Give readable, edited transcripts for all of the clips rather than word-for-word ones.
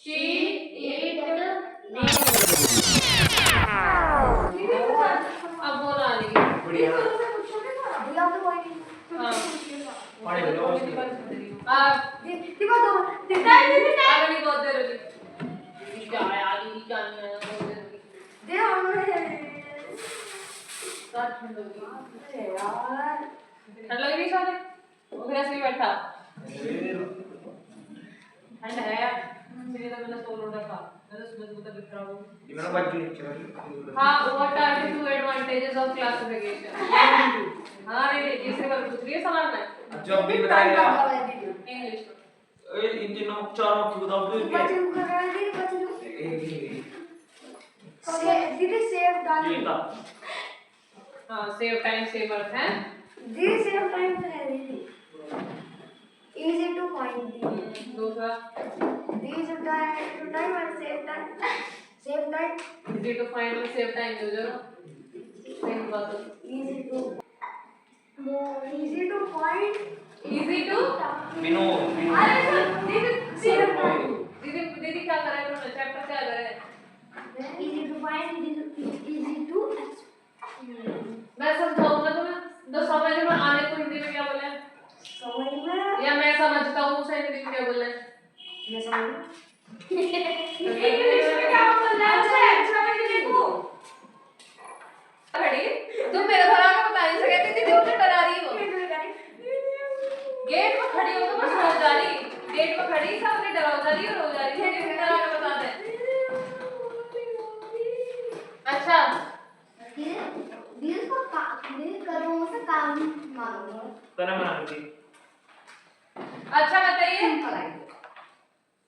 she eat nail. अब बोला नहीं बढ़िया दिया तो कोई नहीं हाँ पढ़े लो अब दिखा दो आगे बहुत देर होगी क्या यार ये क्या नहीं है दे हमें ठंड होगी अरे यार ठंड लग रही सारे वो फिर ऐसे ही बैठा ठंड है इसलिए तो मैंने सोलो रखा मैंने सुबह सुबह तक खराब हो ये मेरा बच्चू नीचे हाँ what are the two advantages of classification हाँ नहीं तीसरे बार पूछ रही है सवाल में जब भी बताएगा इंग्लिश इन तीनों चारों की बताओ तो बच्चों को करा दे बच्चों से दीदी सेव डाल ये था हाँ सेव टाइम सेव अर्थ है दीदी सेव टाइम है दीदी easy to find दीदी दूसरा these time and save time easy to find और save time यूजर सही बात है easy to find easy to Meenu अरे सर दीदी save time दीदी क्या कर रहे हैं तुम चैप्टर क्या कर रहे हैं easy to find easy to मैं समझाऊंगा तुम्हें दो समझ में आने को हिंदी में क्या बोले समझ में या मैं समझता हूँ उसे हिंदी में क्या बोले मैं समझ इंग्लिश में क्या बोल रहा है समझ देखो खड़ी तुम मेरे घर आके बता नहीं सकते दीदी मुझे डरा रही हो गेट में खड़ी हो तो बस रो जा रही गेट में खड़ी सामने डरा जा रही और रो जा रही है मेरे घर आके बता दे अच्छा दिल को करो से काम मांगो तना बना दी अच्छा बताइए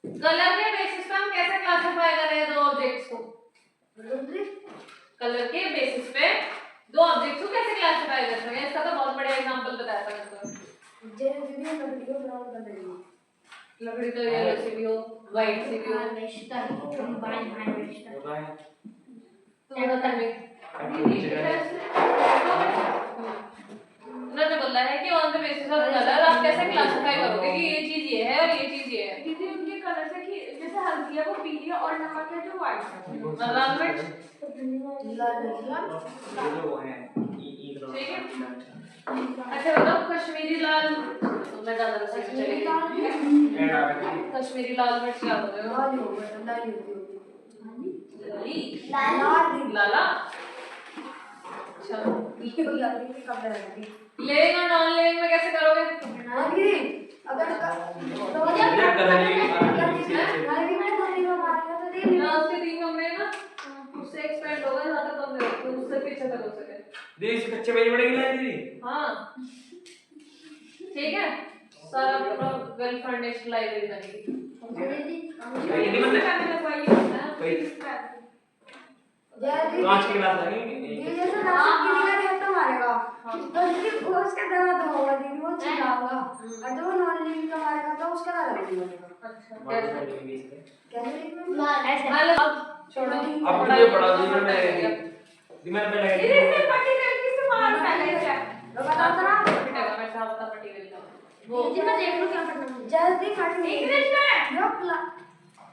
कलर के बेसिस पे हम कैसे क्लासिफाई करें दो ऑब्जेक्ट्स को कलर के बेसिस पे दो ऑब्जेक्ट्स को कैसे क्लासिफाई कर सकते हैं इसका तो बहुत बढ़िया एग्जांपल बताया था मैंने जैसे दीदी लकड़ी को ब्राउन कर देंगे लकड़ी तो येलो सी भी हो व्हाइट सी भी हो होता है तो बता दे उन्होंने बोला है कि on the basis of colour आप कैसे क्लासिफाई करोगे कि ये चीज ये है और ये चीज ये है दीदी उनके कलर से कि जैसे हल्दी है वो पीली है और नमक है जो व्हाइट है और लाल मिर्च ये जो है ई ठीक है अच्छा बताओ कश्मीरी लाल तो मैं ज्यादा रसोई में चलेगी ऐड आ गई कश्मीरी लाल मिर्च क्या बोल रहे हो लाला अच्छा लेइंग और नॉन लेइंग में कैसे करोगे उसके 3 कमरे हैं ना उससे एक्सपेंड होगा ज्यादा कमरे तो उससे पीछे तक हो सके देश कच्चे पेज पड़ेगी ना दीदी हाँ ठीक है सारा पूरा वेल फर्निश्ड लाइब्रेरी बनेगी ये मतलब करने लगवाइए कोई जैसे कांच की गिलास लगेगी ये जैसे नाक की निगाह है तो मारेगा तो दीदी उसका दर्द होगा दीदी वो चिल्लाएगा और जो नॉन लिविंग का मारेगा तो उसका दर्द होगा अच्छा कैसे कैसे हेलो अब छोड़ो अब मुझे पढ़ा दी मैं दिमाग पे लगा दीदी से पट्टी करके से मार पहले से बताओ जरा बेटा मैं क्या बता मटेरियल का वो जी मैं देख लूं क्या पढ़ना जल्दी फट इंग्लिश में यो प्ला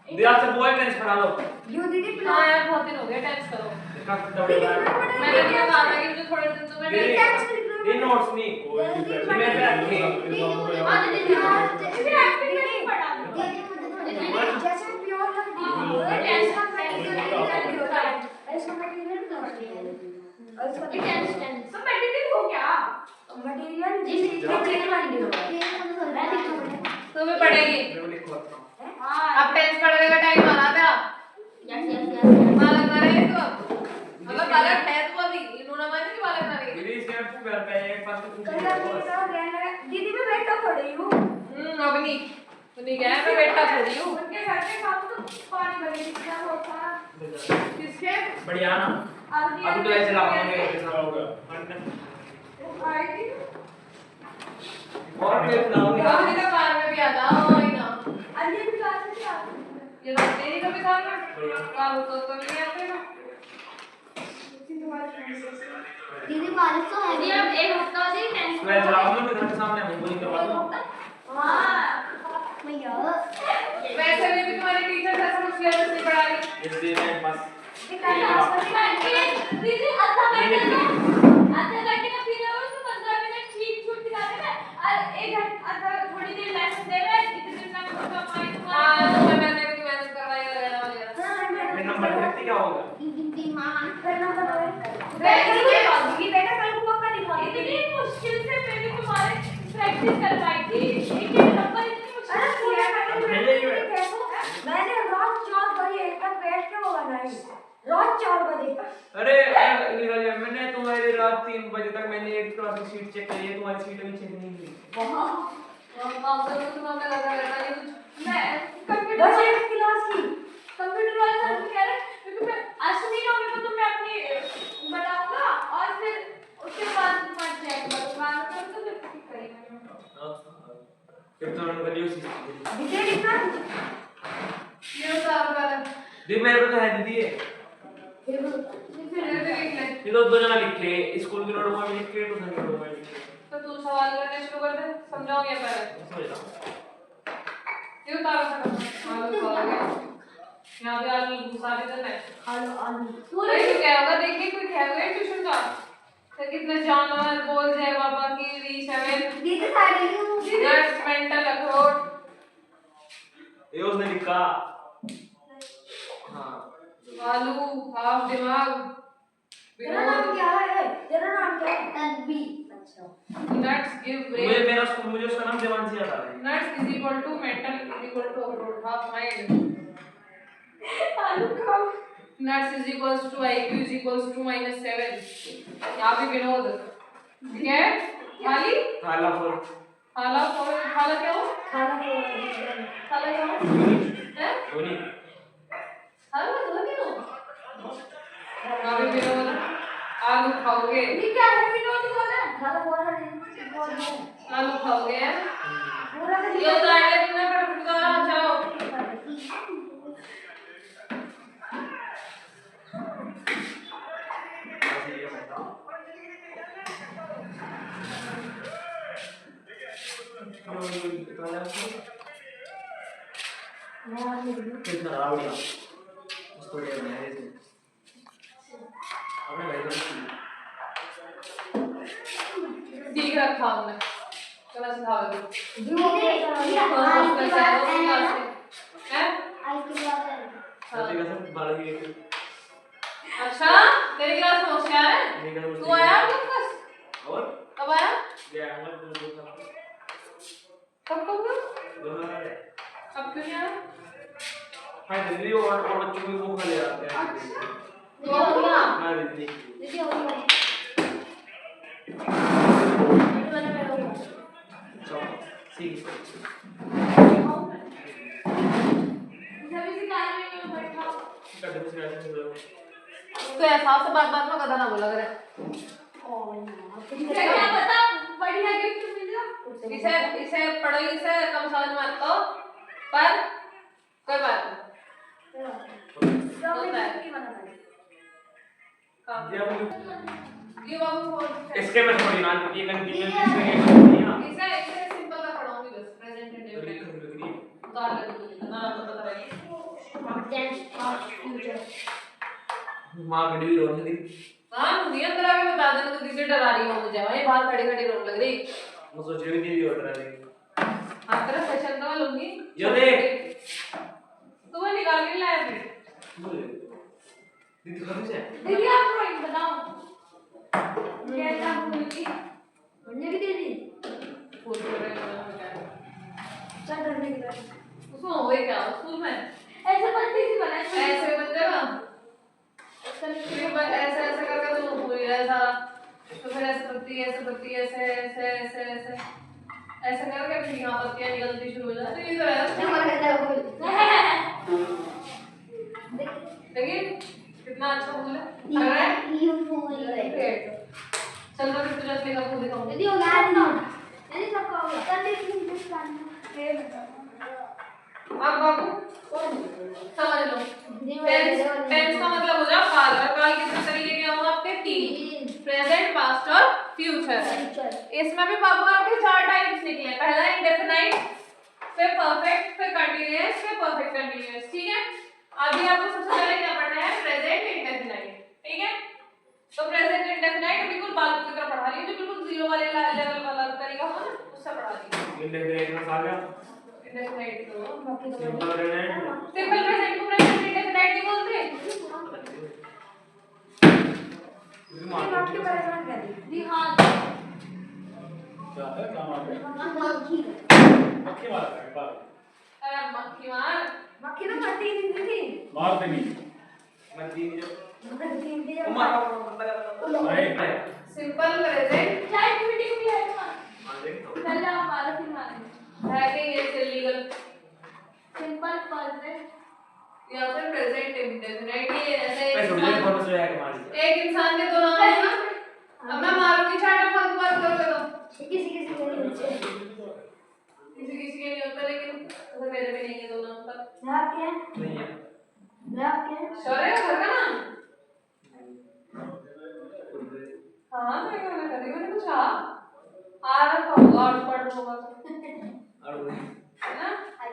दीदी आपसे बॉय टेंस पढ़ा लो यो दीदी प्ला हाँ यार बहुत दिन हो गए टेंस करो इसका डबल बार मैंने क्या कहा था कि मुझे थोड़े दिन तो मैं दीदी ये नोट्स नहीं मैं पे रखी हां दीदी दीदी एक्टिंग नहीं पढ़ा जैसे प्योर लकड़ी टेंस का मटेरियल इसका मटेरियल और इसका तो मेडिटेट हो क्या मटेरियल जिस मटेरियल वाली हो तुम्हें पढ़ेगी हां अब टेंस पढ़ने का टाइम आ रहा था यस बालक कर रहे तो मतलब बालक है तो अभी इन्होंने माने कि बालक ना रही दीदी इसके पे फर्स्ट दीदी मैं बैठा पड़ी हूँ अब नहीं तो नहीं गया मैं बेटा थोड़ी हूँ उनके घर के साथ तो पानी भरे कितना होता है किसके बढ़िया ना अभी अभी तो ऐसे लगाओगे ऐसे होगा आई थी और भी लाओगे अभी तो कार में भी आता है ना अभी भी क्लास में क्या ये तो तेरी कभी कार में कार तो नहीं आते ना दीदी बारिश तो है दीदी अब एक हफ्ता बाद ही टेंस मैं चलाऊंगा तो घर के सामने हम बोलिंग करवा दूं हां भैया वैसे भी तुम्हारे टीचर ऐसा ये दे टाइम पास दीदी आधा घंटे का पीरियड हो तो 15 मिनट ठीक छूट दिखा देना और 1 घंटा आधा थोड़ी देर लेसन दे रहा है इतने दिन में मतलब पॉइंट हां तो मैंने भी मेहनत करवाई वगैरह वगैरह। मेरा नंबर देखती क्या होगा बेटा कल को पक्का दिखा इतनी मुश्किल से मैंने तुम्हारे प्रैक्टिस करवाई थी एक नंबर इतनी मुश्किल मैंने रात 4 बजे तक बैठ के वो बनाई रात 4 बजे तक। अरे नीरज मैंने तुम्हारी रात 3 बजे तक मैंने एक क्लास की शीट चेक करी है तुम्हारी शीट अभी चेक नहीं हुई। काम करो तुम हमें लगा रहता है कुछ मैं कंप्यूटर बस एक क्लास की कंप्यूटर वाले सर को कह रहे क्योंकि मैं अश्विनी नौमी को तो मैं अपनी बताऊंगा और फिर उसके बाद तुम्हारा चेक करूंगा तो फिर ठीक करेंगे फिर तो उन्होंने करी उसी विजय कितना ये साहब वाला दी मेरे को तो है दीदी ये फिर देख ले ये तो 2 जना लिखे स्कूल के नोट में लिख के तो घर के नोट में लिख के तो तू सवाल करने शुरू कर दे समझाओगे पहले समझ रहा ये उतारो सर आलू खाओगे यहाँ पे आलू घुसा भी देना है आलू पूरे तो क्या होगा देखिए कोई क्या होगा ट्यूशन का तो कितने जानवर बोल जाए बाबा की V7 दीदी साड़ी नट्स मेंटल अखरोट ये उसने लिखा हां आलू हाफ दिमाग तेरा नाम क्या है तन्वी। अच्छा नट्स गिव मुझे ब्रेन मेरा स्कूल मुझे उसका नाम देवांशी याद आ रहा है। Nuts is equal to mental is equal to अखरोट हाफ माइंड आलू खाओ nuts is equals to IQ is equals to -7 यहाँ पे विनोद ठीक है खाली हाला फॉर खाला क्या हो खाना खाला क्या हो हैं धोनी खाला तो क्या हो यहाँ पे विनोद आलू खाओगे ये क्या है विनोद बोला खाना बोल रहा है आलू खाओगे पूरा का ये तो आइडिया तुमने फटाफट बताओ चलो कितना रावड़िया उसको ले रहे हैं ऐसे अपने भाई को सीख रखा हमने चलो सिखाओगे हैं ऐसे कैसे बाल की अच्छा तेरी क्लास में होशियार है तू आया बस और कब आया गया हम लोग कब कब दोनों अब क्यों नहीं आया हां दिल्ली और बच्चों को वो खा ले आते हैं तो हो गया हां दिल्ली चलो ठीक जब इसी कार में बैठा कदम से ऐसे तो एहसास से बात में कदा ना बोला करे क्या पता बढ़िया गिफ्ट मिला इसे पढ़ाई से कम समझ में आता हो पर कोई बात नहीं होता है काम ये बाबू इसके में थोड़ी ना ये कंटिन्यू नहीं है इसे सिंपल का पढ़ाऊंगी बस प्रेजेंट इंडेफिनिट उतार ले तो ना तो बता रही मां गड़ी रोने दी हां मुझे अंदर आके बता देना तो दीदी डरा रही हो मुझे वही बाहर खड़ी खड़ी रोने लग रही मैं सोच रही थी भी ऑर्डर आ रही हां तेरा सेशन तो लूंगी ये देख तू वो निकाल के लाया फिर दीदी कौन से दीदी आप ड्राइंग बनाओ कैसा बोलती बनने की दीदी फूल रहे हैं चल करने की उसमें होए क्या स्कूल में ऐसे पत्ती सी बनाए ऐसे बन जाएगा फिर ऐसे ऐसे करके तो पूरी ऐसा तो फिर ऐसे पत्ती ऐसे ऐसे ऐसे ऐसे ऐसे करके फिर यहाँ पत्तियाँ निकलती शुरू हो जाती है इधर देखिए कितना अच्छा फूल है लग रहा है चल तो फिर तुझे असली का फूल दिखाऊंगी दीदी हो गया नहीं सबका हो गया कर दे अब बाबू समझ लो टेंस का मतलब हो जाए काल और काल कितने तरीके के होंगे आपके 3 प्रेजेंट पास्ट और फ्यूचर इसमें भी बाबू आपके 4 टाइप्स निकले पहला इंडेफिनाइट फिर परफेक्ट फिर कंटीन्यूअस फिर परफेक्ट कंटीन्यूअस ठीक है अभी आपको सबसे पहले क्या पढ़ना है, प्रेजेंट इंडेफिनाइट, ठीक है। तो प्रेजेंट इंडेफिनाइट बिल्कुल बात की तरह पढ़ा रही हूँ, जो बिल्कुल जीरो वाले लेवल वाला तरीका होगा ना, उससे पढ़ा रही हूँ। इंडेफिनाइट में आ गया इंडेफिनाइट तो सिंपल प्रेजेंट, सिंपल प्रेजेंट को प्रेजेंट इंडेफिनाइट नहीं बोलते। आपके परेशान कर दी दी हाँ क्या है क्या मार रहे हैं? मक्खी मक्खी मार रहे हैं पागल। अरे मक्खी मार, मक्खी तो मरती ही नहीं थी मार देंगे मैं तीन जो मरती थी जब मारा नहीं सिंपल प्रेजेंट चाइल्ड मीटिंग भी है ना, मान देख तो पहले हमारा फिर मारेंगे। है कि ये इलीगल सिंपल प्रेजेंट या फिर प्रेजेंट इंडेफिनाइट, ये ऐसे मैं थोड़ी देर फोटो से आके मार दिया एक इंसान के दो नाम है ना। अब मैं मारूंगी चाटा फालतू बात करोगे तो किसी किसी को नहीं होते किसी के नहीं होता, लेकिन अगर मेरे में नहीं है दो नाम पर। नाम क्या है नहीं है नाम क्या है शौर्य का घर का नाम? हाँ मैं क्या कर रही, मैंने पूछा आ रहा होगा और पढ़ होगा और है ना, आ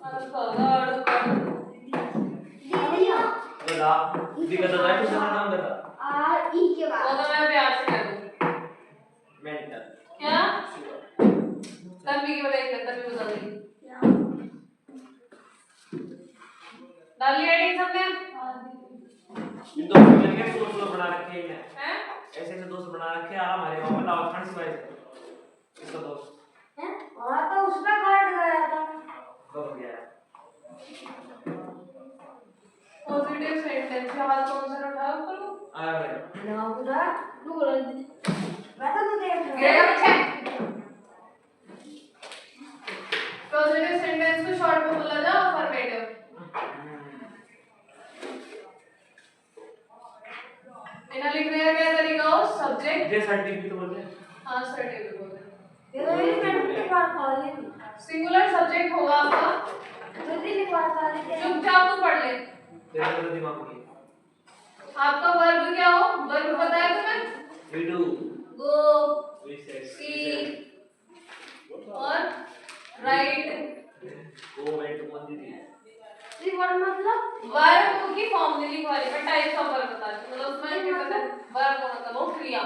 रहा होगा और पढ़ बता दिक्कत आता है, किसका नाम बता आर ई के वो बाद तो मैं प्यार से कह दूंगी। मेंटल क्या तभी की बताइए, तभी बता देगी। डाल लिया आईडी सबने? इन दो मिलके सोच बना रखे हैं, हैं? ऐसे ऐसे दोस्त बना रखे हैं हमारे गांव में, लाओ फ्रेंड्स भाई इसका दोस्त हैं और तो उसका कार्ड गया था कब हो गया पॉजिटिव सेंटेंस का हाथ कौन सा उठाओ करो। आया भाई ना पूरा मैं तो देख रहा गिरेगा पीछे। पॉजिटिव सेंटेंस को शॉर्ट में बोला जाओ, अफर्मेटिव। इन्हें लिखने का क्या तरीका हो, सब्जेक्ट ये सर्टिफिकेट बोलते हैं हाँ सर्टिफिकेट बोलते हैं। ये तो मेरी फ्रेंड के पास कॉलेज सिंगुलर सब्जेक्ट होगा आपका, तो दिल्ली के पास कॉलेज है चुपचाप तू पढ़ ले। तेरा तो दिमाग में आपका वर्ब क्या हो, वर्ब पता है तुम्हें? वी डू गो, वी से सी और राइट। वो वेट कौन दी थी ये वर्ड मतलब वर्ब की फॉर्म नहीं लिखवाली, मैं टाइप्स ऑफ वर्ब बता रही हूं, मतलब उसमें क्या पता है, वर्ब का मतलब हो क्रिया,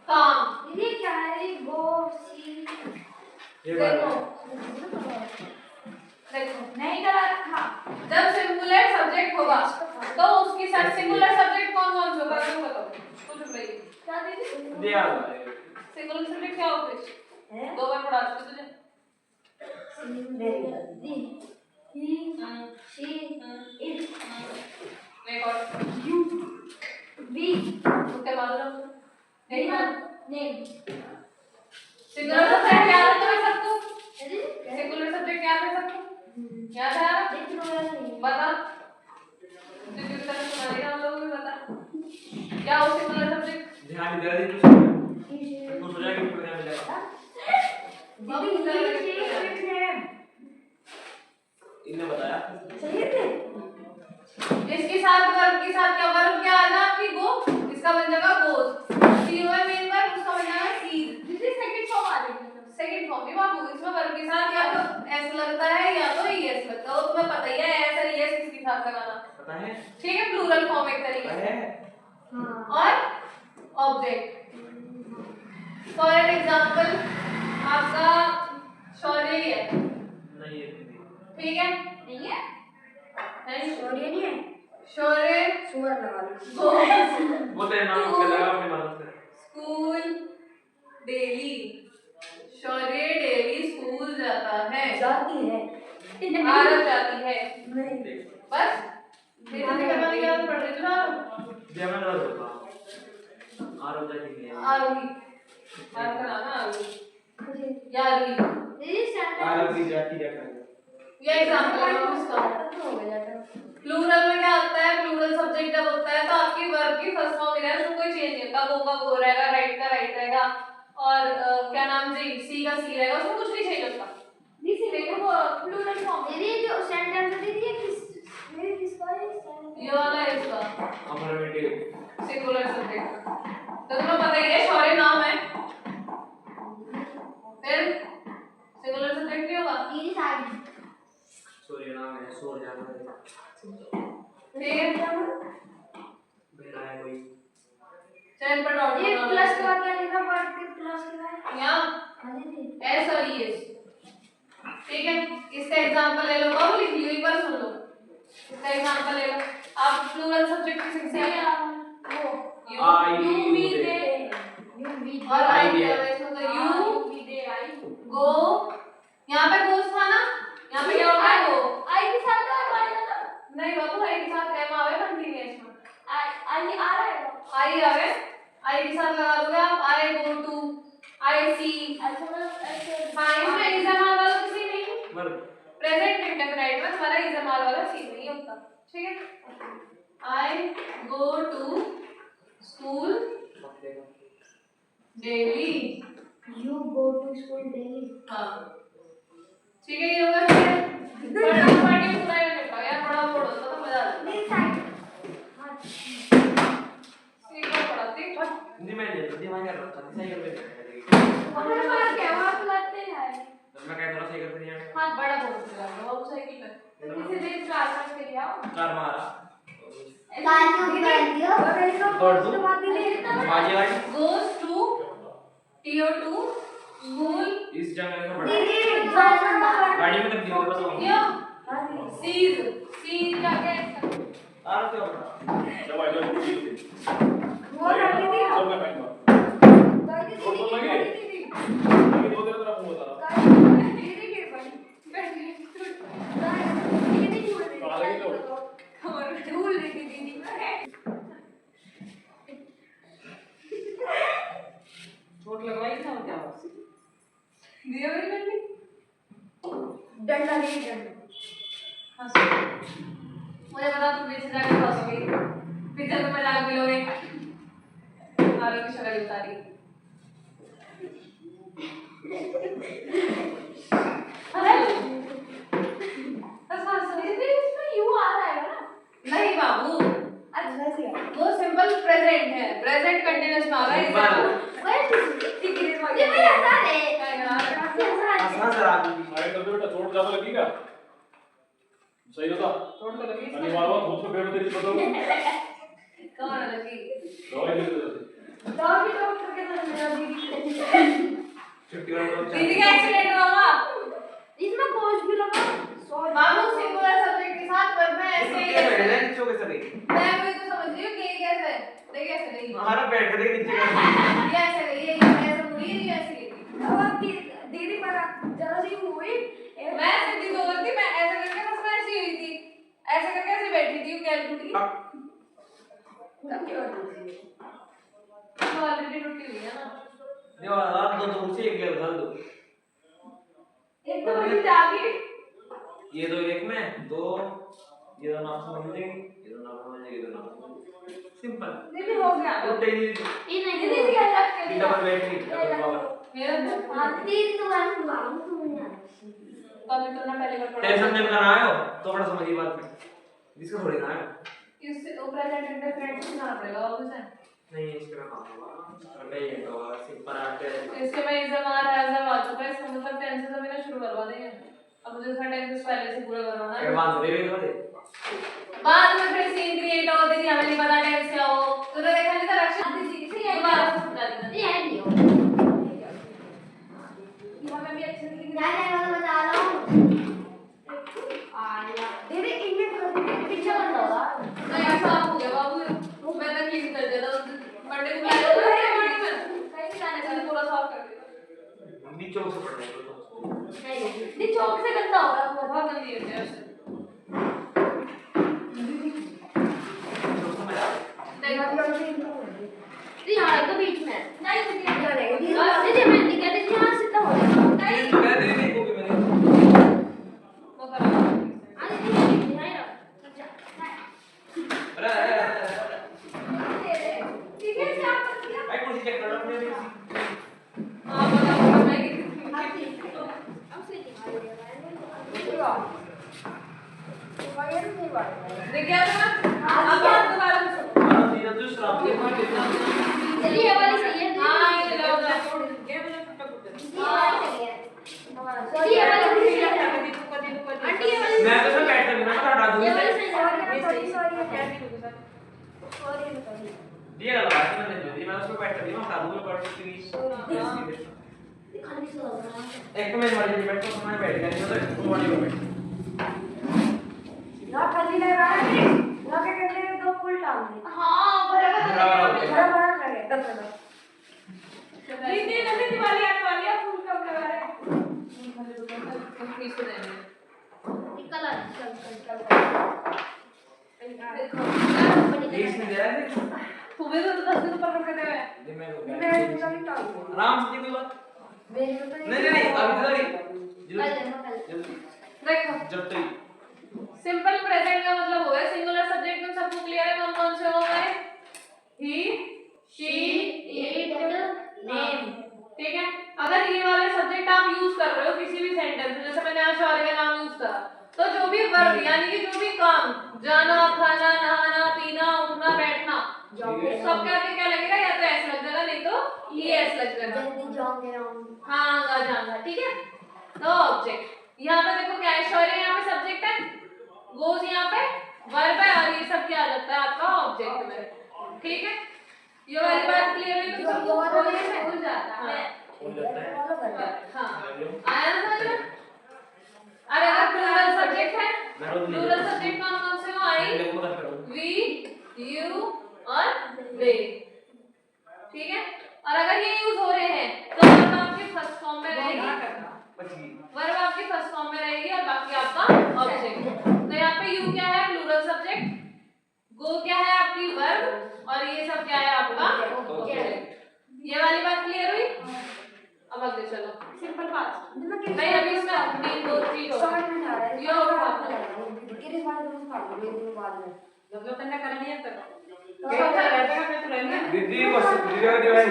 काम। ये क्या है ये गो सी ये देखो बात देखो, नहीं करा रखा। जब सिंगुलर सब्जेक्ट होगा तो उसके साथ सिंगुलर सब्जेक्ट कौन कौन से होगा तुम बताओ, कुछ रहिए। क्या दीदी? दिया सिंगुलर सब्जेक्ट क्या होते हैं? है दो बार पढ़ा चुके तुझे। दी ही शी इट एक और यू वी उसके बाद नहीं ना नेम सिंगुलर सब्जेक्ट याद है तुम्हें सबको? सिंगुलर सब्जेक्ट याद है सबको? याद है यार? बता तुझे किस तरह सुना रही हम लोगों को बता क्या हो सिंगुलर सब्जेक्ट? ध्यान दे रही कुछ हो जाएगा कि पढ़ने मिलेगा इन्हें बताया इसके साथ वर्ब के साथ क्या वर्ब क्या आ जाए आपकी गो, इसका बन जाएगा गोज, सी ओ है मेन वर्ब, उसका बन जाएगा सीज। दीदी सेकंड फॉर्म आ जाएगी। सेकंड फॉर्म में बाबू इसमें वर्ब के साथ या तो एस लगता है या तो ईएस लगता है, वो तुम्हें पता ही है एस और ईएस किसके साथ लगाना, पता है ठीक है। प्लूरल फॉर्म एक तरीके पता से है और ऑब्जेक्ट। फॉर एन एग्जांपल आपका शौर्य ही है, नहीं है ठीक है, नहीं है? नहीं सॉरी नहीं है शौर्य सुअर लगा लो गो वो तेरे नाम पे लगा अपने मदद से स्कूल डेली, शौर्य डेली स्कूल जाता है, जाती है आरव जाती है, नहीं बस तेरे से करवाने की आदत पड़ रही है ना। जय मैं लगा दूंगा आरोप जाती है आरवी आरव का नाम है आरवी या आरवी, दीदी सेंटेंस आरोप की जाती क्या करेगा ये एग्जांपल है उसका। हो गया था प्लूरल में क्या होता है, प्लूरल सब्जेक्ट जब होता है तो आपकी वर्ब की फर्स्ट फॉर्म में उसमें कोई चेंज नहीं होता, गो का गो रहेगा, राइट का राइट रहेगा और क्या नाम जी सी का सी रहेगा, उसमें कुछ नहीं चेंज होता। दीदी वो प्लूरल फॉर्म दीदी जो सेंटेंस दीदी किसका है ये वाला है इसका अफर्मेटिव सिंगुलर सब्जेक्ट, तो तुम्हें पता ही है शौर्य नाम है, फिर सिंगुलर सब्जेक्ट क्या होगा? दीदी साड़ी सूर्य नाम है सूर्य जाना है ठीक है मेरा है कोई चैन पर डॉट ये बना प्लस के बाद क्या लिखा पार्ट के प्लस के बाद यहाँ हाँ जी एस और एस ठीक है इसका एग्जांपल ले लो अब लिख लियो एक बार सुन लो इसका एग्जांपल ले लो आप प्लूरल सब्जेक्ट की सेक्शन में वो I U V they U V और आई भी है। क्या है इसमें तो U U V they I go यहाँ पे गोस था ना यहाँ पे क्या होगा गो आई के साथ तो आई ना नहीं बाबू आई के साथ एम आवे कंटीन्यूअस में आई आ रहा है आई आवे आई के साथ लगा दोगे आप आई गो टू आई सी अच्छा मतलब ऐसे हाँ इसमें इस्तेमाल वाला किसी नहीं मर प्रेजेंट इंडेफिनिट में तुम्हारा इस्तेमाल वाला सीन नहीं होता ठीक है I go to school daily you go to school daily हाँ ठीक है ये होगा ठीक है बड़ा पार्टी पूरा ही निपटा यार बड़ा बोर्ड होता तो मजा आता दिस साइड एक बार पढ़ाती हिंदी में ले दिमाग कर रहा था सही कर दे हमारे पास क्या आप लाते हैं मैं कह रहा सही कर दे यार हाँ बड़ा बोर्ड चला दो अब साइकिल पे किसी दिन क्लास में ले आओ कार मारा और उसके बाद दीदी बाजी भाई goes to TO2 school इस जगह में बड़ा दीदी गाड़ी में तब्दील होगा तो यो sees see क्या क्या आ रहा तो बड़ा जब आई जाओ दीदी वो दीदी सब मैं पहनूंगा दीदी और तो लगे दीदी लेकिन दो तेरा तरफ होता रहा दीदी के बड़ी कहां लगे तो झूल रही थी दीदी चोट लगवाई था क्या दिया मेरी बेटी डंडा नहीं डंडा हाँ मुझे पता तुम पीछे जाके फंसोगे पीछे तुम्हें लाग मिलोगे आरों की शक्ल उतारी इसमें यू आ रहा है ना नहीं बाबू अच्छा जी वो सिंपल प्रेजेंट है प्रेजेंट कंटीन्यूअस में आ रहा है ठीक है ये मैं ऐसा है आसान से रात में आए तो बेटा चोट ज्यादा लगेगा सही होता छोड़ तो लगी अनिवार्य बात होठ पे बैठ तेरी बताओ कौन है लगी दवाई दे दे डॉगी डॉक्टर के साथ मेरा दीदी छुट्टी वाला तो दीदी का एक्सीडेंट हुआ इसमें कोच भी लगा बाबू सिंगुलर सब्जेक्ट के साथ वर्ब में ऐसे क्या बैठ रहे हैं नीचे कैसे गई मैं वही तो समझ रही हूँ कि ये कैसे है देख कैसे नहीं हमारा बैठ के नीचे ये ऐसे नहीं ये ऐसे मुड़ी ये ऐसे गई अब दीदी पर जरा सी हुई मैं सीधी दो थी मैं ऐसे करके बस मैं ऐसी हुई थी ऐसे करके ऐसे बैठी थी क्या टूटी तब क्या तो ऑलरेडी टूटी हुई है ना ये वाला दो दो से एक गिर डाल दो एक तो मुझे जागी ये दो एक में दो ये दो नाम समझ लेंगे ये दो नाम समझ लेंगे ये दो नाम सिंपल दीदी हो गया तो तेरी ये नहीं दीदी क्या रख के डबल बैटरी डबल पावर मेरा दीदी तो मैं बुलाऊं तो नहीं आ तो अभी तो ना पहले बार पढ़ा टेंशन में करना आयो तो बड़ा समझी बात में इसका थोड़ी ना आयो इससे ऊपर प्रेजेंट इंडेफिनिट से ना पड़ेगा और कुछ नहीं इसका काम होगा और मैं ये तो सिंपल आते इसके में इज़मार हैज़म आ चुका है इसका मतलब टेंस से मैंने शुरू करवा देंगे अब मुझे इसका टेंस पहले से पूरा करवाना है एडवांस दे रहे हो बाद में फिर सीन क्रिएट हो दीदी हमें नहीं पता टेंस क्या हो तो देखा नहीं था रक्षा दीदी से ये बात समझा देना ये है नहीं हो कि हमें भी अच्छे से क्या है मैं बता रहा हूं आया दीदी इनमें पीछे बंद होगा नहीं साफ हो गया बाबू मैं तो क्लीन कर देता बर्थडे को लाया था बर्थडे में कहीं जाने मैंने पूरा साफ कर दिया नीचे से पड़ रहे हो नहीं चौक से गंदा हो रहा बहुत गंदी है यार ये यहाँ तो बीच में नहीं दीदी मैं नहीं कहती थी यहाँ सीधा हो जाएगा नहीं तो कह दे नहीं को भी मैंने वो करो अरे दीदी यहाँ ही अरे ठीक है क्या कर दिया भाई कुर्सी चेक कर लो अपने भी हां बताओ मैं देख क्या था अब दोबारा हां ये दूसरा आपके पास चलिए ये वाली सही है हां ये लो ये मुझे ये वाली सही है आंटी ये वाली आंटी ये वाली मैं तो सब बैठ कर मैं तो दूं ये इसे वाली सही सॉरी है। सॉरी सॉरी क्या नहीं होगा सॉरी सॉरी ये लगा के मैंने दे दी मैं उसको बैठ कर दी मैं हटा दूंगा पढ़ के ये खाली से लग रहा है एक मिनट वाली बैठ को समय बैठ गया नहीं तो वाली में बैठ ना खाली लग रहा है ना क्या कहते हैं दो फुल डाल दे हाँ बराबर बड़ा लगे तब दीदी नंदी दिवाली आने वाली है फूल कब लगा रहे हैं निकल आ चल बीच में दे रहा है तुम्हें तो 10 दिन ऊपर करते हुए ये मैं मैं निकल डाल दूं आराम से कोई बात मेरे में तो नहीं अभी कल जल्दी देखो जब तक सिंपल प्रेजेंट का मतलब हो गया सिंगुलर सब्जेक्ट में सबको क्लियर है कौन कौन से हो गए ही शी इट नेम ठीक है अगर ये वाले सब्जेक्ट आप यूज कर रहे हो किसी भी सेंटेंस में जैसे मैंने आज शौर्य का नाम यूज करा तो जो भी वर्ब यानी कि जो भी काम जाना खाना नहाना पीना उठना बैठना सबके आगे क्या लगेगा या तो एस लग जाएगा नहीं तो ई एस लग जाएगा जल्दी जाऊंगे हाँ जाऊंगा ठीक है तो ऑब्जेक्ट यहाँ पे देखो क्या है शौर्य यहाँ पे सब्जेक्ट है गोज यहाँ पे वर्ब है और ये सब क्या आ जाता है आपका ऑब्जेक्ट में ठीक है ये वाली बात क्लियर हुई तो सबको भूल जाता है हाँ आया ना समझ में अरे अगर प्लूरल सब्जेक्ट है प्लूरल सब्जेक्ट कौन कौन से हो आई वी यू और दे ठीक है और अगर ये यूज हो रहे हैं तो वर्ब आपके फर्स्ट फॉर्म में रहेगी वर्ब आपके फर्स्ट फॉर्म में रहेगी और बाकी आपका ऑब्जेक्ट तो यहाँ पे यू क्या है प्लूरल सब्जेक्ट गो क्या है आपकी वर्ब और ये सब क्या है आपका ऑब्जेक्ट ये वाली बात क्लियर हुई अब आगे चलो सिंपल पास्ट नहीं अभी इसमें मेन दो चीज हो यो मतलब तन्ने कर लिया तक दीदी को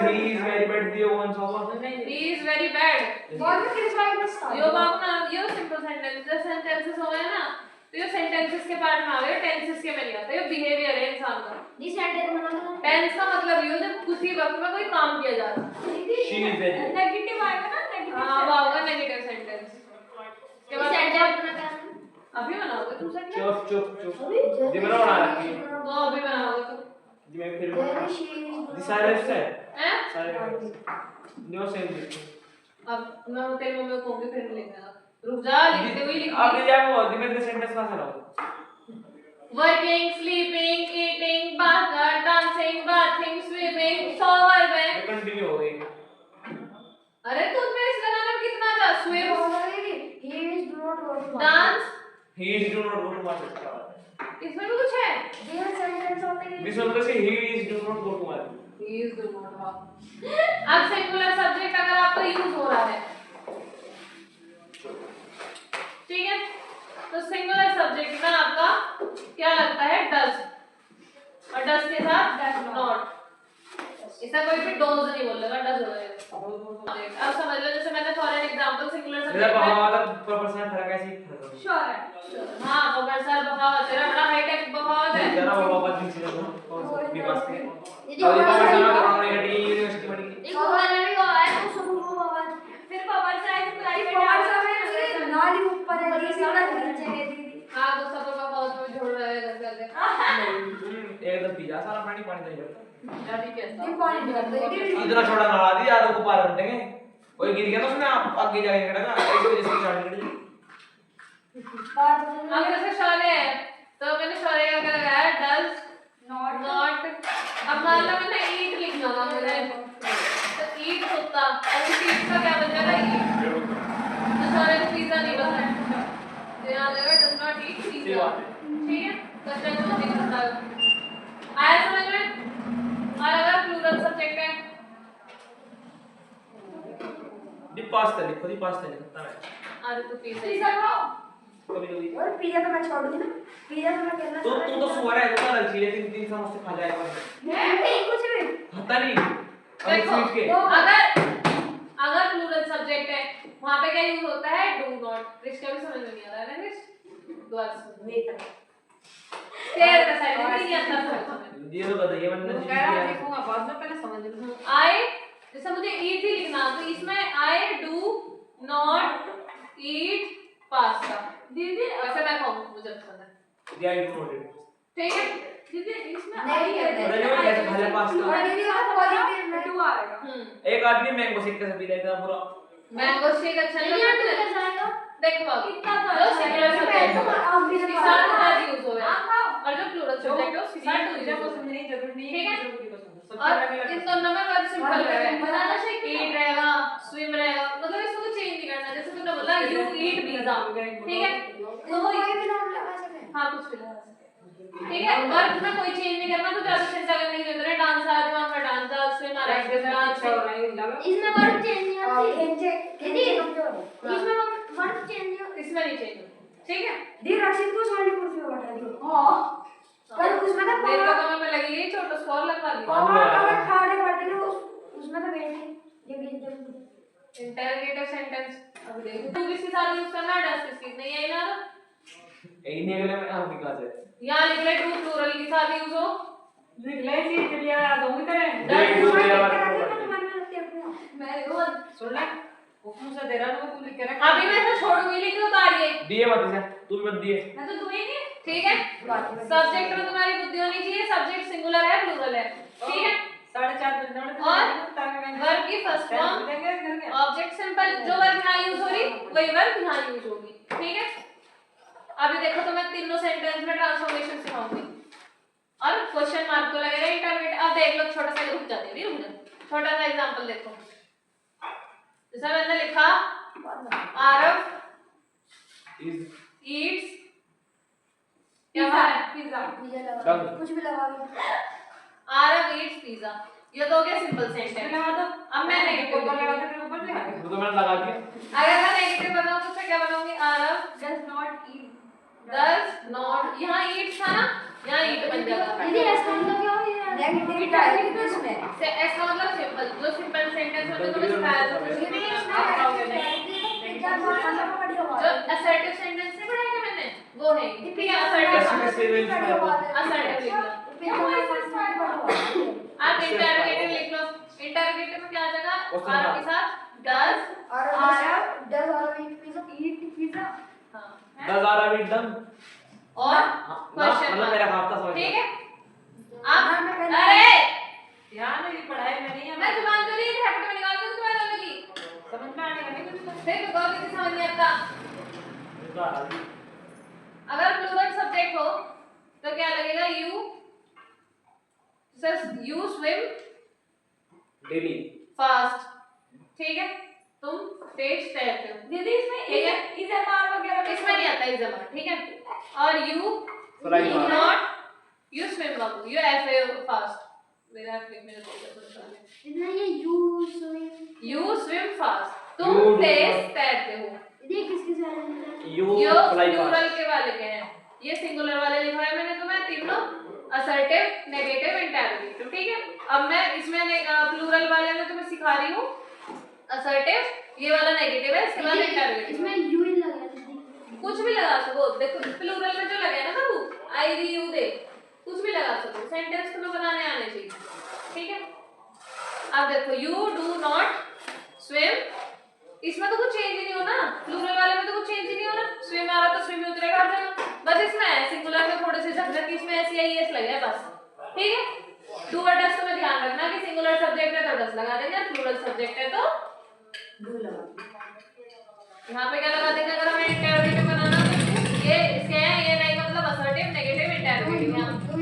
ही इज वेरी बैड दियो one solve he is very bad यो बाबू ना यो सिंपल सेंटेंस सेंटेंसेस हो गए ना तो ये सेंटेंसेस के पार्ट में आ गए टेंसेस के में नहीं आता ये बिहेवियर है इंसान का टेंस का मतलब ये जब उसी वक्त में कोई काम किया जा रहा है शी इज वेरी नेगेटिव आएगा ना नेगेटिव हाँ वो होगा नेगेटिव सेंटेंस के बाद अभी बनाओगे तुम सेंटेंस चुप जी बना रहा है तो अभी बनाओगे तुम जी मैं फिर डिसाइलेंस है हैं साइलेंस नो सेंस अब मैं तेरे मम्मी को कहूंगी फिर लिखना रुक जा लिखते हुए लिख आप ले जाओ जी मैं सेंटेंस कहां से लाऊं working sleeping eating bather dancing bathing swimming shower में कंटिन्यू हो गई अरे तू में इस लगाने में कितना था swim dance he is do not go to market इसमें भी कुछ है दिस वन से he is do not go to market he is do not have अब सिंगुलर सब्जेक्ट अगर आपका यूज हो रहा है ठीक है तो सिंगुलर सब्जेक्ट में आपका क्या लगता है डज और डज के साथ डज नॉट इसका कोई भी डोज नहीं बोलेगा डज हो जाएगा अब समझ लो जैसे मैंने फॉर एन एग्जांपल सिंगुलर मेरा सब्जेक्ट में वाला प्रोपोर्शनल फर्क ऐसे ही था श्योर है हां प्रोफेसर बखावत तेरा बड़ा हाई टेक बखावत है जरा वो बाबा दिन से तो भी पास में और ये प्रोपोर्शनल कराने के लिए यूनिवर्सिटी में एक वाला भी हुआ है तो सब को बाबा फिर पावर साइंस प्राइवेट नाली ऊपर है नीचे है दीदी हां तो सब बखावत में जोड़ रहा है घर करके एकदम पिज्जा सारा पानी पानी नहीं करता अभी कैसा ये पानी निकलता है इतना छोटा नहा दिया आलू को पार कर देंगे कोई गिर गया तो उसमें आप आगे जाएंगे खड़ा ना ऐसे वजह से चार्ज कर अब जैसे शौर्य है तो मैंने शौर्य का क्या लगाया डज नॉट अब मान लो मैंने ईट लिखना था मुझे तो ईट होता और उस ईट का क्या बन जाएगा ईट तो शौर्य को पिज्जा नहीं पसंद तो यहाँ लगेगा डज नॉट ईट पिज्जा ठीक है तो चल तो नहीं करता आया समझ में और अगर प्लूरल सब्जेक्ट है दी पास्ता लिखो दी पास्ता लिखता है अरे तो पिज्जा पिज्जा खाओ कभी कभी और पिज्जा तो मैं छोड़ दूंगी ना पिज्जा तो मैं कहना तो तू तो सुअर है तो अलग चीज तीन तीन समोसे खा जाएगा नहीं कुछ भी पता नहीं और देखो स्वीट के अगर प्लूरल सब्जेक्ट है वहां पे क्या यूज होता है डू नॉट इसका भी समझ में नहीं आ रहा है ना क्रिश दोबारा वेट शेयर का साइड में नहीं आता समझ ये तो बताइए मैंने कह रहा देखूंगा बाद में पहले समझ लूं आई जैसे मुझे ईट ही लिखना तो इसमें I do not eat pasta दीदी वैसे मैं खाऊं मुझे पसंद है दिया आई नोटेड ठीक है दीदी इसमें नहीं आई है है। पता नहीं कैसे भले पास तो और ये वाला पॉजिटिव में 2 आएगा। एक आदमी मैंगो शेक कैसे पी लेता है पूरा मैंगो शेक अच्छा नहीं ये लगता तो है कैसा आएगा देखो बाबू कितना तो जो अच्छा सिंगुलर है। सब्जेक्ट तो आप भी उसके लगा साथ लो। ज्यादा यूज हो आप है खाओ। और जो प्लूरल सब्जेक्ट है उसके साथ यूज हो पसंद नहीं जरूरी नहीं ठीक है? है किसी को पसंद है। सबके और अलग अलग इन दोनों में वर्ड सिंपल रहेगा बनाना शेक ईट रहेगा स्विम रहेगा मतलब इसमें कुछ चेंज नहीं करना जैसे तुमने बोला यू ईट पिज्जा ठीक है तो कोई भी नाम लगा सके हाँ कुछ भी लगा सकते ठीक है वर्ब में कोई चेंज नहीं करना तो ज्यादा चिंता करने की जरूरत है डांस आ रहा है डांस आ स्विम आ रहा है डांस अच्छा हो रहा है लगा इसमें वर्ड चेंज नहीं होती दीदी हाँ। इसमें वर्ड चेंज नहीं होती इसमें नहीं चेंज ठीक है दी रशीद को सॉरी कुर्सी पे बैठा दियो हां पर उसमें तो मेरे पावर को मैं लगेगी छोटा स्कोर लगवा दी पावर अगर खड़े कर देंगे उसमें तो बैठ ये भी जब इंटरोगेटिव सेंटेंस अब देखो तू किसके साथ यूज करना है डस किसकी नहीं है ना यही नहीं अगले में हम निकाल दे यहां लिख ले टू प्लूरल के साथ यूज हो लिख ले सी चलिए याद होंगी तेरे देख दो मेरा बात तुम्हारे में लगती है मैं रोज सुन ले हुक्म से दे रहा हूं तू लिख के रख अभी मैं इसे छोड़ूंगी लिख लो उतारिए दिए मत इसे तू भी मत दिए मैं तो दूंगी ठीक है सब्जेक्ट में तुम्हारी बुद्धि होनी चाहिए सब्जेक्ट सिंगुलर है प्लूरल है ठीक है 4:30 बजे और वर्ब की फर्स्ट फॉर्म ऑब्जेक्ट सिंपल जो वर्ब यहां यूज हो रही वही वर्ब यहां यूज होगी ठीक है अभी देखो तो मैं तीनों सेंटेंस में ट्रांसफॉर्मेशन सिखाऊंगी और क्वेश्चन मार्क तो लगेगा इंटरमीडिएट अब देख लो छोटा सा रुक जाते हैं रुक जाओ छोटा सा एग्जांपल देखो जैसा मैंने लिखा आरव ईट्स क्या है पिज्जा पिज्जा लगा कुछ भी लगा दो आरव ईट्स पिज्जा ये तो हो गया सिंपल सेंटेंस लगा दो अब मैं नेगेटिव ऊपर लगा दो ऊपर ले आ वो तो मैंने लगा दिया अगर मैं नेगेटिव बनाऊं तो फिर क्या बनाऊंगी Aarav does not eat does not यहाँ eats था ना यहाँ eat बन जाता दीदी ऐसा मतलब क्या हो नेगेटिव टाइप इसमें से ऐसा मतलब सिंपल जो सिंपल सेंटेंस होते हैं तो मैं सिखाया था दीदी आप आओगे नहीं इसमें पिज्जा बहुत मतलब बढ़िया हुआ जो assertive sentence नहीं पढ़ाया था मैंने वो है ठीक है assertive आप interrogative लिख लो interrogative में क्या आ जाएगा आर के साथ does और डज और ईट पिज्जा हाँ 10 आरा बिट दम और मतलब क्वेश्चन मेरा खाता समझ ठीक है हाँ, आप मैं पहले- अरे ध्यान नहीं पढ़ाई में नहीं है मैं जुबान तो नहीं रैपिड में निकाल दूं तुम्हारे दोनों की समझ में आने का नहीं कुछ फिर तो कभी समझ नहीं आता अगर प्लूरल सब्जेक्ट हो तो क्या लगेगा यू स्विम डेली फास्ट ठीक है तुम तेज तैरते हो दीदी इसमें ठीक है इजमार वगैरह इसमें नहीं आता इजमा ठीक है और you Fly fast. Not you swim Babu U F fast मेरा मेरे इतना ये यू स्विम फास्ट You तुम do तेज not. तैरते हो ये किसके साथ यू यो फ्लाई प्लूरल के वाले के हैं ये सिंगुलर वाले लिखा है मैंने तुम्हें तीनों असर्टिव नेगेटिव इंटरोगेटिव ठीक है अब मैं इसमें प्लूरल वाले में तुम्हें सिखा रही हूँ असर्टिव ये वाला नेगेटिव है इसके बाद इंटरोगेटिव इसमें यू ही लगा दीदी कुछ भी लगा सको देखो प्लूरल में जो लगे ना बाबू आई वी यू दे कुछ भी लगा सको सेंटेंस तुम्हें बनाने आने चाहिए ठीक है अब देखो यू डू नॉट स्विम इसमें तो कुछ चेंज ही नहीं होना प्लूरल वाले में तो कुछ चेंज ही नहीं होना स्विम आ रहा तो स्विम ही उतरेगा हर जगह बस इसमें है सिंगुलर में थोड़े से झटझट इसमें ऐसी आई एस लगे बस ठीक है डू और डस तुम्हें ध्यान रखना कि सिंगुलर सब्जेक्ट है तो डस लगा देंगे प्लूरल सब्जेक्ट है तो डू लगा यहाँ पे क्या लगा देंगे अगर हमें इंटरोगेटिव बनाना तो ये इसके हैं ये नहीं मतलब असर्टिव नेगेटिव इंटरोगेटिव यहाँ डू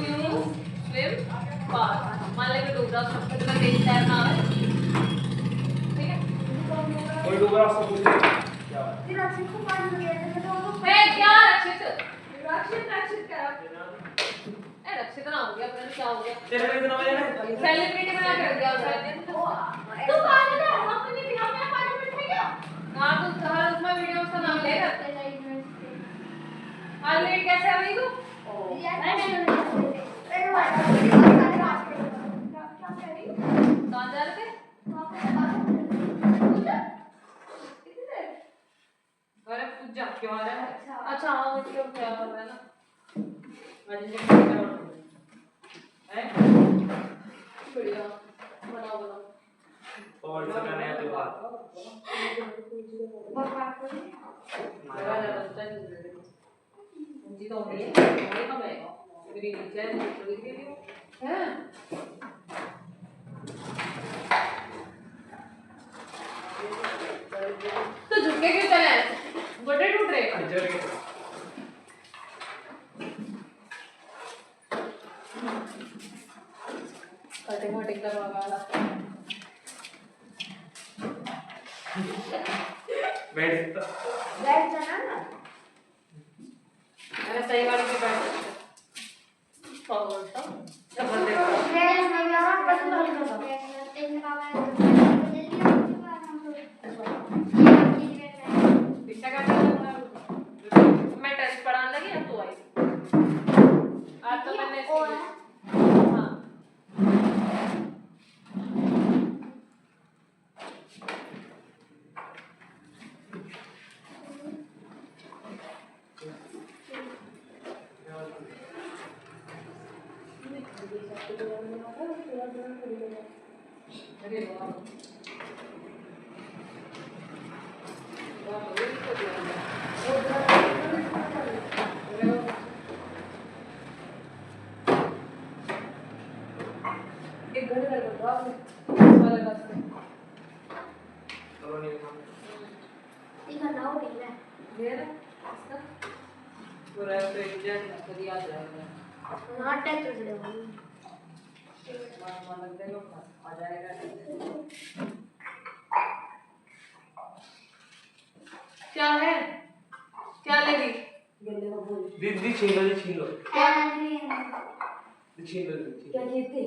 यू स्विम फास्ट मान ले कि डूबरा सबसे तो मैं तेज तैरना है ठीक है कोई डूबरा से पूछ ले क्या बात फिर रक्षित को पानी में गए थे तो वो मैं क्या रक्षित रक्षित करा ए रक्षित ना हो गया पता नहीं क्या हो गया तेरे में इतना मजा नहीं सेलिब्रिटी बना कर दिया उसने तू पानी दे हम अपने भी हमें पानी में थे क्या हाँ तो हर उसमें वीडियो उसका नाम लेगा आज लेट कैसे आ गई तू कहाँ जा रहे थे अरे पूछ जा क्यों आ रहा है अच्छा हाँ वो क्यों क्या कर रहा है ना आज से क्या है बढ़िया बनाओ बनाओ कौन सा गाना है त्योहार? बहुत बात करो। जी तो होगी है कम है मेरी नीचे है थोड़ी सी है तो झुके क्यों चले गोटे टूट रहे इधर के कटिंग वटिंग करवा बैठ सकता बैठ जाना ना। अरे सही वाली पे बैठ फॉरवर्ड तो सब बंदे फ्रेंड्स में जाना बस बंद कर दो। पिक्चर का मैं टेस्ट पढ़ाने लगी अब तो आई आज तो मैंने हाँ अरे वाह एक घड़ी लग रहा है वाले बस में चलो नहीं हम इधर ना हो गई है। मेरा इसका पूरा प्रेजेंट कर याद रहेगा हाँ टच कर दे। मान लग जाएगा आ जाएगा क्या है क्या लेगी दीदी छीन लो छीन लो क्या छीन लो जीते?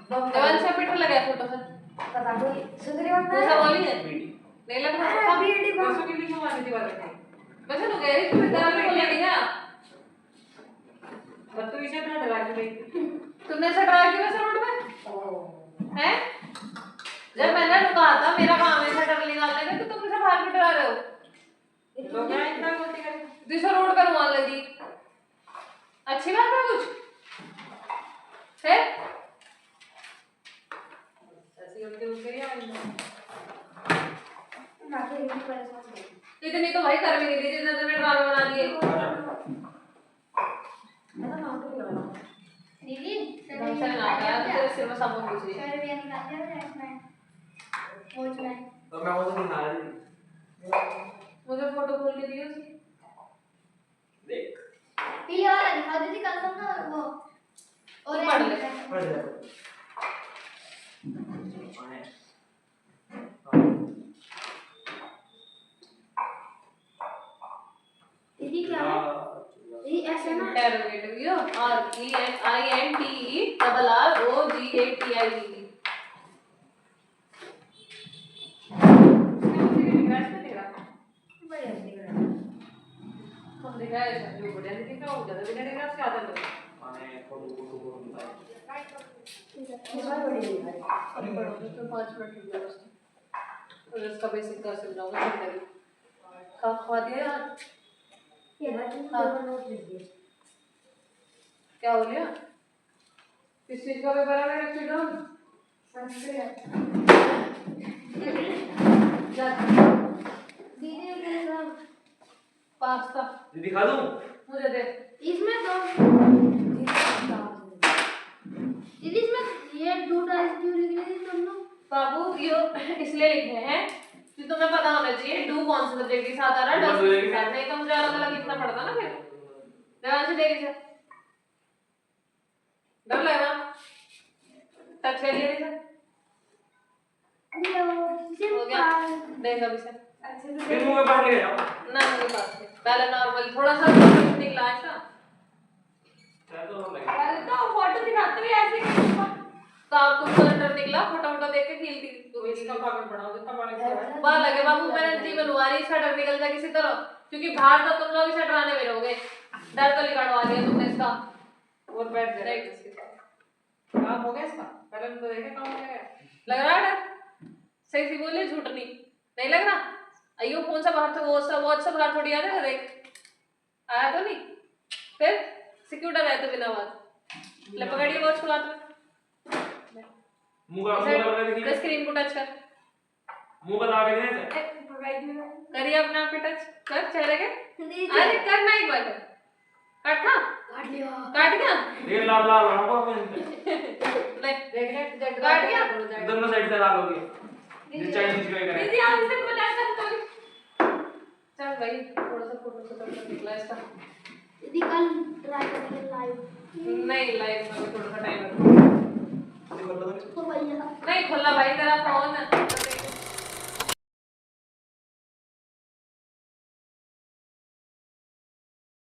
देवान से पीठ लगा फोटो से पता कोई सुधरी होता ऐसा है। बोली है बीडी नहीं लग अरे रहा बीडी बा- पैसों के लिए मारने दीवार पे वैसे तो गहरी तो बेटा भी बोल दिया और तू इसे ना डरा के गई तुमने ऐसा डरा क्यों ऐसा रोड पे हैं जब मैंने कहा था मेरा काम है ऐसा डर निकालने का तो तुम इसे बाहर क्यों डरा रहे हो लोग क्या इतना गलती कर दूसरा रोड पर मान लगी अच्छी बात है कुछ है ऐसी गलती हो गई है बाकी नहीं परेशान कर। इतनी तो भाई कर भी नहीं दी जितना तुमने ड्रामे बना दिए ऐसा नाम तो लगा दीदी ढंग से ना आया तेरे सिर में साबुन घुस रही है सर ये निकालते हो इसमें पहुंच में तो मैं वो दिखा रही थी मुझे फोटो खोल के दियो उसकी देख पीले वाला दिखा दीदी कल तुम ना वो तू पढ़ ले पढ़ ले दीदी क्या है ये ऐसे ना interrogative yo R E N I N T E double R O G A T I V E बढ़िया दिख रहा है। हम दिखाए सब जो बढ़िया दिख रहा है ज्यादा भी नहीं दिख रहा उसके आदत लगे मैंने फोटो दिखाई इस बार बढ़िया दिख रहा है। अभी पढ़ो तो 5 मिनट लग जाएगा तो इसका बेसिक का समझाऊंगा फिर का खवा दिया यार ये ना तुम हाँ। दोनों नोट लीजिए। क्या बोलिया किस चीज का पेपर है मेरा स्टूडेंट संस्कृत जा दीदी के सब पास्ता दिखा दूं मुझे दे इसमें तो दीदी इसमें ये दो टाइप क्यों लिख रही थी तुम लोग? बाबू यो इसलिए लिखे हैं कि तुम्हें पता होना चाहिए डू कौन से सब्जेक्ट के साथ आ रहा है डू डस कौन से के साथ नहीं तो मुझे अलग अलग लिखना पड़ता ना फिर ध्यान से देखिए डर लगा टच कर लिया सर हो गया देख अभी से अच्छे से फिर मुंह में बाहर ले जाओ ना मेरे पास से पहले नॉर्मल थोड़ा सा निकला ऐसा चाहे तो हम लगे पहले तो फोटो दिखाते हुए ऐसे ही तो आपको सेंटर निकला फोटो फोटो देख के खेलती तो इसका पागल बनाओ जितना बड़ा बात लगे बाबू मेरा जीवन हुआ नहीं इसका डर निकल जाए किसी तरह क्योंकि बाहर तो तुम लोग इसे डराने में रहोगे डर तो निकालवा दिया तुमने इसका और बैठ जाए देख इसके साथ काम हो गया इसका पहले तो देखे काम हो गया लग रहा है डर सही सी बोले झूठ नहीं लग रहा अयो कौन सा बाहर था वो अच्छा बाहर थोड़ी आ रहा है देख आया तो नहीं फिर सिक्योर रहते बिना बात ले पकड़िए वॉच खुला तो मुंह का लगा देखिए, स्क्रीन को टच कर, मुंह का लगा के दे। करिए अपने आप पे टच कर चेहरे के। दीदी अरे करना एक बार, काट ना, काट लिया काट गया, ये लाल लाल रहा होगा ले काट गया, दोनों साइड से लाल हो गए। ये चाइनीज का है। दीदी आप इसे बुला सकते हो। चल भाई थोड़ा सा फोटो से तब निकला इसका। दीदी कल ट्राई करेंगे लाइव नहीं लाइव में थोड़ा सा टाइम लगेगा। तो भैया नहीं